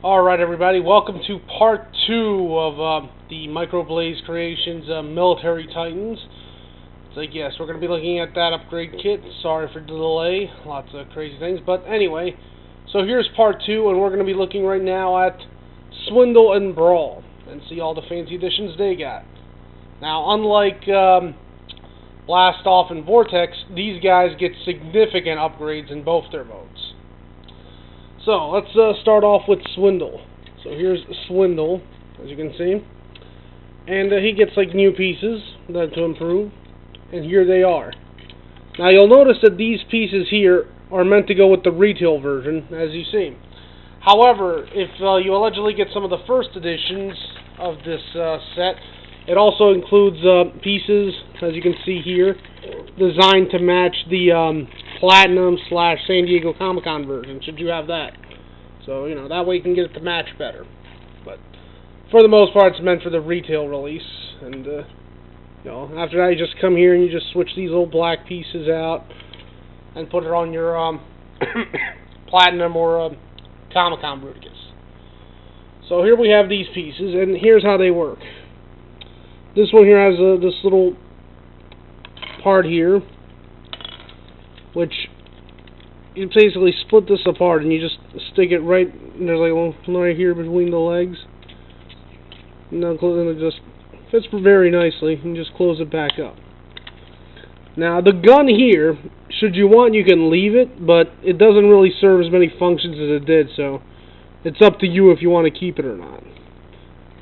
Alright everybody, welcome to part 2 of the Microblaze Creations Military Titans. So yes, we're going to be looking at that upgrade kit. Sorry for the delay, lots of crazy things. But anyway, so here's part 2, and we're going to be looking right now at Swindle and Brawl, and see all the fancy additions they got. Now, unlike Blast Off and Vortex, these guys get significant upgrades in both their modes. So, let's start off with Swindle. So here's Swindle, as you can see. And he gets like new pieces to improve. And here they are. Now you'll notice that these pieces here are meant to go with the retail version, as you see. However, if you allegedly get some of the first editions of this set, it also includes pieces, as you can see here, designed to match the Platinum / San Diego Comic-Con version, should you have that. So, you know, that way you can get it to match better. But for the most part, it's meant for the retail release. And, you know, after that, you just come here and you just switch these little black pieces out and put it on your Platinum or Comic-Con Bruticus. So here we have these pieces, and here's how they work. This one here has this little part here, which you basically split this apart and you just stick it right, there's like one right here between the legs, and then it just fits very nicely, and just close it back up. Now the gun here, should you want, you can leave it, but it doesn't really serve as many functions as it did, so it's up to you if you want to keep it or not.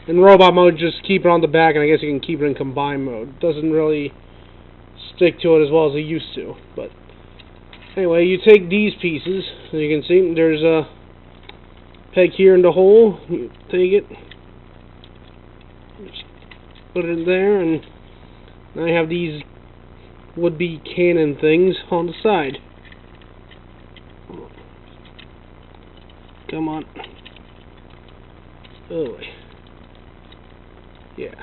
In robot mode, just keep it on the back, and I guess you can keep it in combined mode. It doesn't really stick to it as well as it used to, but anyway, you take these pieces, as you can see, there's a peg here in the hole. You take it, just put it in there, and now you have these would-be cannon things on the side. Come on. Oh, yeah.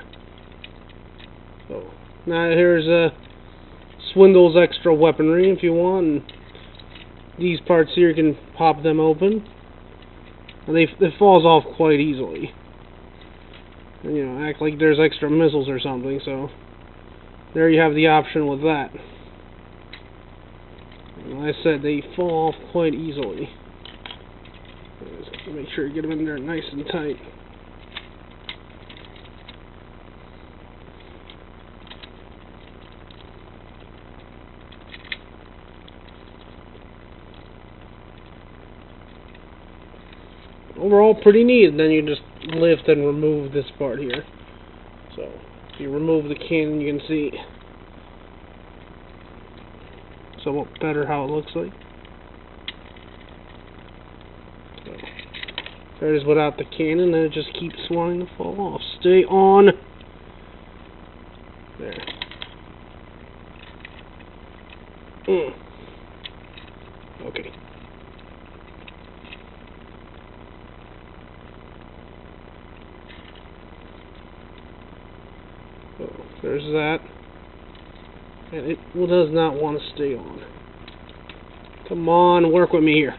Oh, now here's Swindle's extra weaponry if you want. And these parts here, you can pop them open. And it falls off quite easily. And, you know, act like there's extra missiles or something, so there you have the option with that. And like I said, they fall off quite easily. Just make sure you get them in there nice and tight. Overall, pretty neat. And then you just lift and remove this part here. So, if you remove the cannon, you can see somewhat better how it looks like. So, there it is without the cannon, and it just keeps wanting to fall off. Stay on. There. Okay. So, there's that. And it does not want to stay on. Come on, work with me here.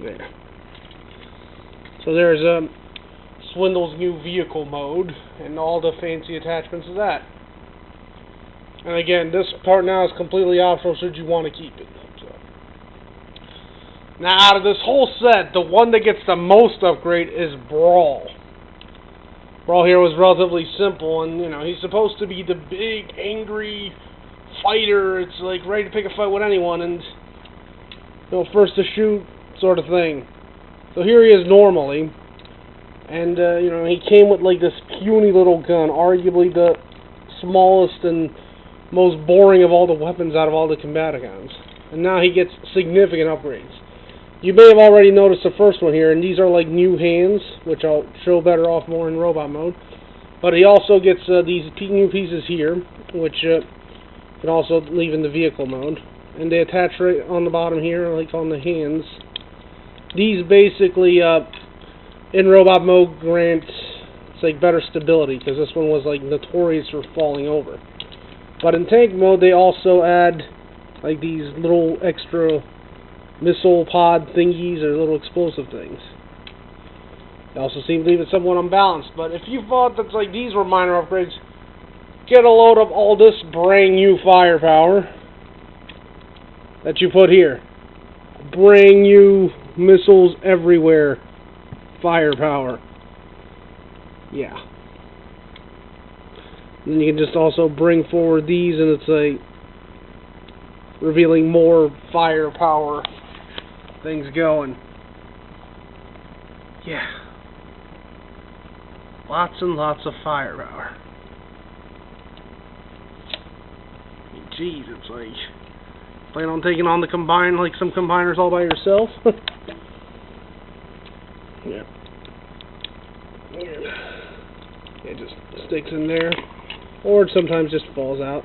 There. So there's Swindle's new vehicle mode and all the fancy attachments of that. And again, this part now is completely optional should you want to keep it. So. Now, out of this whole set, the one that gets the most upgrade is Brawl. Brawl here was relatively simple, and you know, he's supposed to be the big, angry fighter. It's like ready to pick a fight with anyone, and you know, first to shoot sort of thing. So here he is normally, and you know, he came with like this puny little gun, arguably the smallest and most boring of all the weapons out of all the Combaticons. And now he gets significant upgrades. You may have already noticed the first one here, and these are like new hands, which I'll show better off more in robot mode. But he also gets these new pieces here, which you can also leave in the vehicle mode. And they attach right on the bottom here, like on the hands. These basically, in robot mode, grant it's like better stability, because this one was like notorious for falling over. But in tank mode, they also add like these little extra missile pod thingies or little explosive things. They also seem to leave it somewhat unbalanced, but if you thought that like these were minor upgrades, get a load of all this brand new firepower that you put here. Brand new missiles everywhere firepower. Yeah. And then you can just also bring forward these, and it's like revealing more firepower things going. Yeah. Lots and lots of firepower. Jeez, it's like plan on taking on the combine like some combiners all by yourself. Yeah. It just sticks in there, or it sometimes just falls out.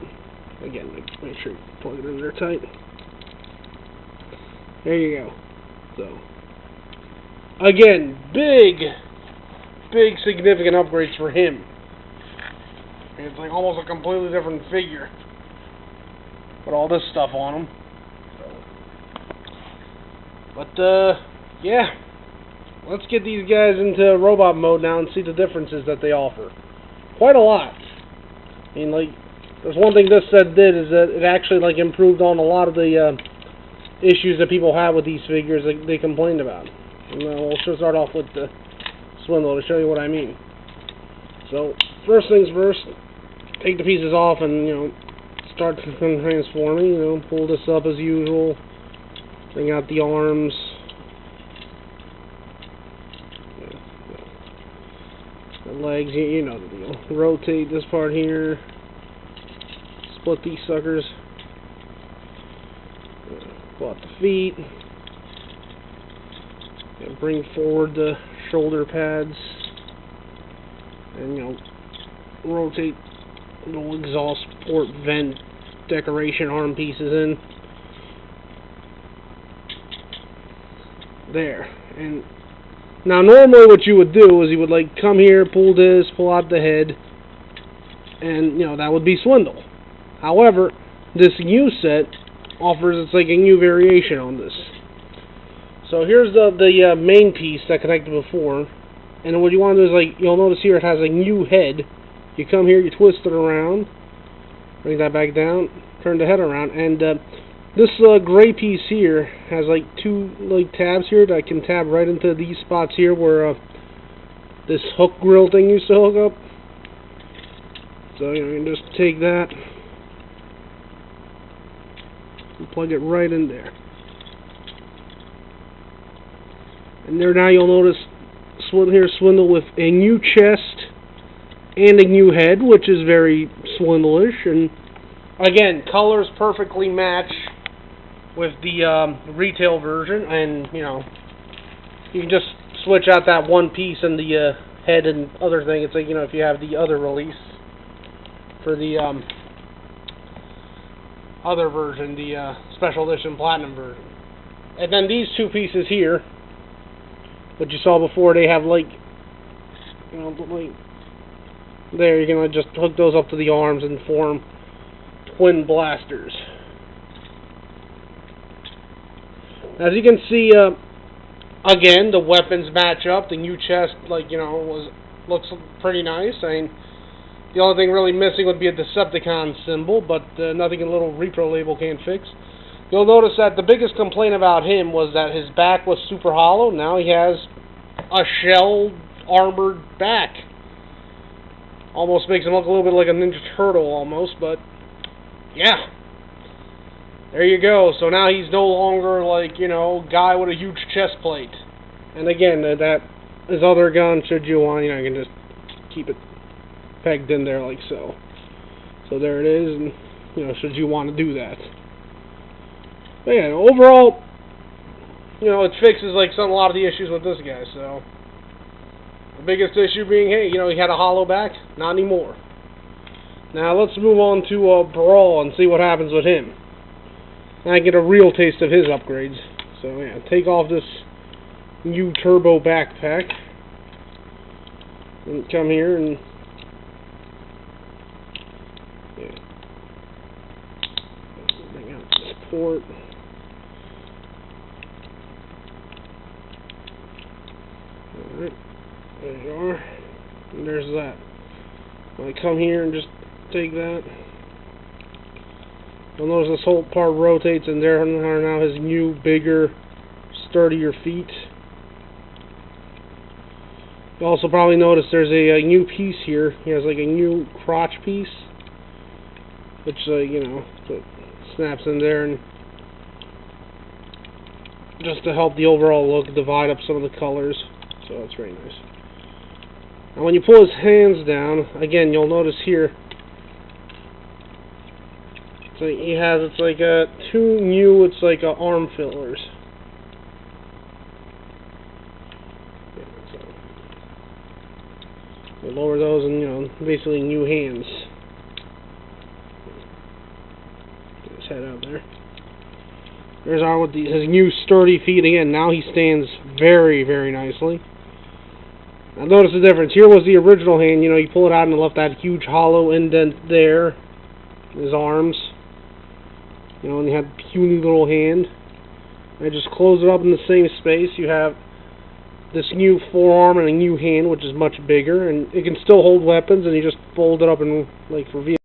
Again, make sure you plug it in there tight. There you go. So, again, big significant upgrades for him. It's like almost a completely different figure. Put all this stuff on him. But, yeah. Let's get these guys into robot mode now and see the differences that they offer. Quite a lot. I mean, like, there's one thing this set did is that it actually, like, improved on a lot of the issues that people have with these figures that they complained about. And we'll start off with the Swindle to show you what I mean. So, first things first, take the pieces off and, you know, start transforming. You know, pull this up as usual. Bring out the arms. The legs, you know the deal. Rotate this part here. Split these suckers. Pull out the feet. And bring forward the shoulder pads. And, you know, rotate little exhaust port vent decoration arm pieces in. There. And now normally what you would do is you would like come here, pull this, pull out the head, and you know that would be Swindle. However, this new set offers it's like a new variation on this. So here's the main piece that connected before, and what you want to do is like you'll notice here it has a new head. You come here, you twist it around, bring that back down, turn the head around, and this gray piece here has like two like tabs here that I can tab right into these spots here where this hook grill thing used to hook up. So you know, you can just take that and plug it right in there. And there now you'll notice Swindle with a new chest and a new head, which is very Swindle-ish. And again, colors perfectly match with the retail version, and you know you can just switch out that one piece and the head and other thing. It's like, you know, if you have the other release for the other version, the special edition platinum version. And then these two pieces here, what you saw before, they have like, you know, like there, you can just hook those up to the arms and form twin blasters. As you can see, again, the weapons match up. The new chest, like, you know, looks pretty nice. I mean, the only thing really missing would be a Decepticon symbol, but nothing a little repro label can't fix. You'll notice that the biggest complaint about him was that his back was super hollow. Now he has a shell armored back. Almost makes him look a little bit like a Ninja Turtle almost, but yeah. There you go. So now he's no longer like, you know, guy with a huge chest plate. And again, that his other gun, should you want, you know, you can just keep it pegged in there like so. So there it is, and you know, should you want to do that. But yeah, overall, you know, it fixes like a lot of the issues with this guy. So the biggest issue being, hey, you know, he had a hollow back. Not anymore. Now let's move on to Brawl and see what happens with him. And I get a real taste of his upgrades. So yeah, take off this new turbo backpack and come here and yeah, bring out this port. Alright, there you are. And there's that. When I come here and just take that, you'll notice this whole part rotates, and there are now his new, bigger, sturdier feet. You also probably notice there's a new piece here. He has like a new crotch piece, which you know, so it snaps in there, and just to help the overall look, divide up some of the colors. So that's very nice. Now when you pull his hands down, again, you'll notice here, so he has, it's like two new, it's like arm fillers. So lower those, and you know, basically new hands. Get his head out there. There's our with his new sturdy feet. Again, now he stands very, very nicely. Now notice the difference. Here was the original hand. You know, you pull it out and it left that huge hollow indent there. His arms. You know, and you had a puny little hand. I just close it up in the same space. You have this new forearm and a new hand, which is much bigger, and it can still hold weapons, and you just fold it up and like reveal.